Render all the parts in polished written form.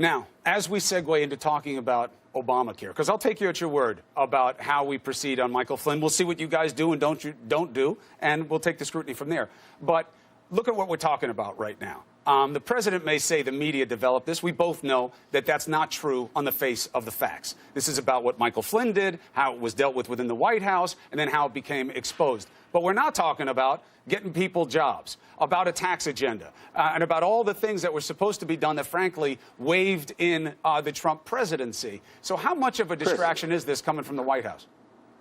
Now, as we segue into talking about Obamacare, because I'll take you at your word about how we proceed on Michael Flynn. We'll see what you guys do and don't do, and we'll take the scrutiny from there. But look at what we're talking about right now. The president may say the media developed this. We both know that that's not true on the face of the facts. This is about what Michael Flynn did, how it was dealt with within the White House, and then how it became exposed. But we're not talking about getting people jobs, about a tax agenda, and about all the things that were supposed to be done that, frankly, waved in the Trump presidency. So how much of a distraction is this coming from the White House?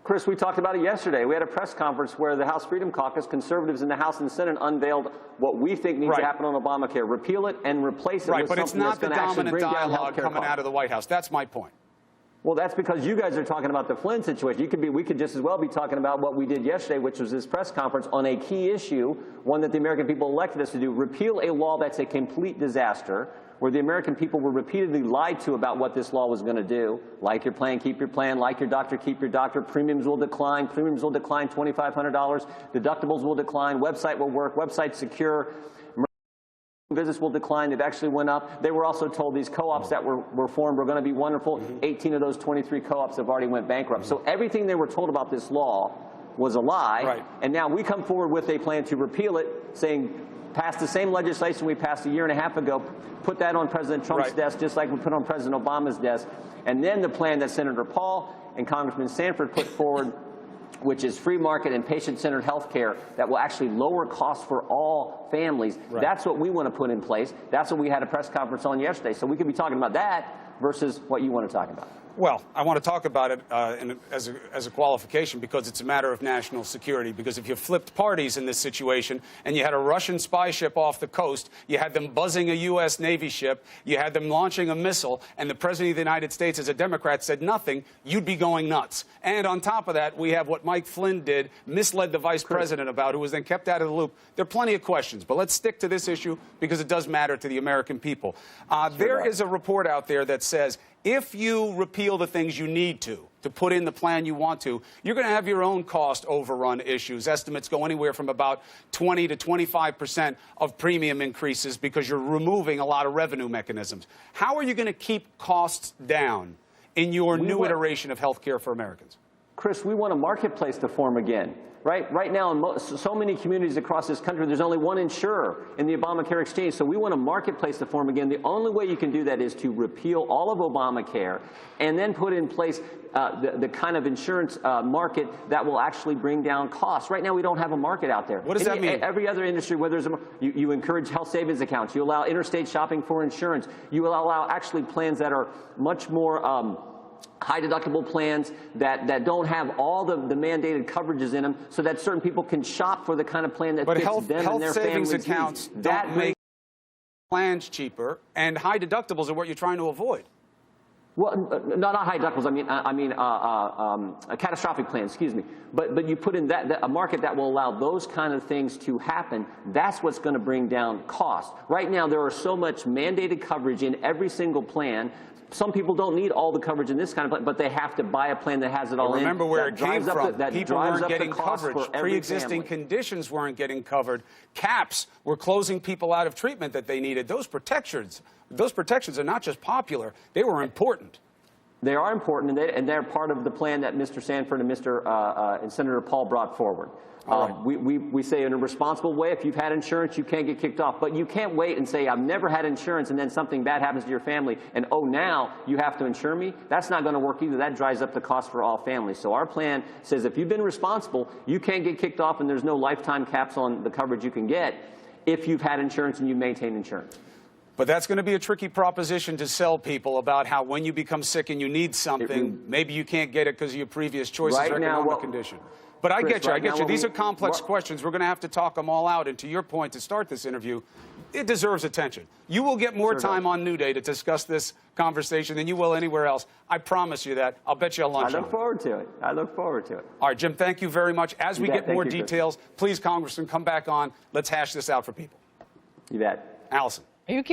Chris, we talked about it yesterday. We had a press conference where the House Freedom Caucus, conservatives in the House and the Senate, unveiled what we think needs to happen on Obamacare. Repeal it and replace it with something that's going to actually bring down health care costs. Right, but it's not the dominant dialogue coming out of the White House. That's my point. Well, that's because you guys are talking about the Flynn situation. We could just as well be talking about what we did yesterday, which was this press conference on a key issue, one that the American people elected us to do, repeal a law that's a complete disaster, where the American people were repeatedly lied to about what this law was going to do. Like your plan, keep your plan. Like your doctor, keep your doctor. Premiums will decline. Premiums will decline $2,500. Deductibles will decline. Website will work. Website secure. Visits will decline. They've actually went up. They were also told these co-ops that were formed were going to be wonderful. 18 of those 23 co-ops have already went bankrupt. So everything they were told about this law was a lie. Right. And now we come forward with a plan to repeal it, saying pass the same legislation we passed a year and a half ago, put that on President Trump's desk just like we put on President Obama's desk. And then the plan that Senator Paul and Congressman Sanford put forward, which is free market and patient-centered health care that will actually lower costs for all families. Right. That's what we want to put in place. That's what we had a press conference on yesterday. So we could be talking about that versus what you want to talk about. Well, I want to talk about it as a qualification because it's a matter of national security. Because if you flipped parties in this situation and you had a Russian spy ship off the coast, you had them buzzing a U.S. Navy ship, you had them launching a missile, and the President of the United States, as a Democrat, said nothing, you'd be going nuts. And on top of that, we have what Mike Flynn did, misled the Vice President about, who was then kept out of the loop. There are plenty of questions, but let's stick to this issue because it does matter to the American people. There is a report out there that says if you repeal the things you need to put in the plan you want to, you're going to have your own cost overrun issues. Estimates go anywhere from about 20 to 25% of premium increases because you're removing a lot of revenue mechanisms. How are you going to keep costs down in your new iteration of health care for Americans? Chris, we want a marketplace to form again. Right now, in so many communities across this country, there's only one insurer in the Obamacare exchange. So we want a marketplace to form again. The only way you can do that is to repeal all of Obamacare and then put in place the kind of insurance market that will actually bring down costs. Right now, we don't have a market out there. What does that mean? Every other industry where there's you encourage health savings accounts. You allow interstate shopping for insurance. You will allow actually plans that are much more high deductible plans that don't have all the mandated coverages in them so that certain people can shop for the kind of plan that fits them and their families' needs. But health savings accounts don't make plans cheaper, and high deductibles are what you're trying to avoid. Well, not high deductibles. I mean a catastrophic plan. Excuse me. But you put in a market that will allow those kind of things to happen. That's what's going to bring down costs. Right now, there are so much mandated coverage in every single plan. Some people don't need all the coverage in this kind of plan, but they have to buy a plan that has it all in. Remember where it came from. People weren't getting coverage. Pre-existing conditions weren't getting covered. Caps were closing people out of treatment that they needed. Those protections are not just popular. They were important. They are important, and they're part of the plan that Mr. Sanford and and Senator Paul brought forward. We say in a responsible way, if you've had insurance, you can't get kicked off. But you can't wait and say, I've never had insurance, and then something bad happens to your family, and oh, now you have to insure me? That's not going to work either. That dries up the cost for all families. So our plan says if you've been responsible, you can't get kicked off, and there's no lifetime caps on the coverage you can get if you've had insurance and you maintain insurance. But that's going to be a tricky proposition to sell people about how when you become sick and you need something, maybe you can't get it because of your previous choices or economic condition. But I get you. These are complex questions. We're going to have to talk them all out. And to your point, to start this interview, it deserves attention. You will get more time on New Day to discuss this conversation than you will anywhere else. I promise you that. I'll bet you a lunch. I look forward to it. I look forward to it. All right, Jim, thank you very much. As we get more details, please, Congressman, come back on. Let's hash this out for people. You bet. Allison. Are you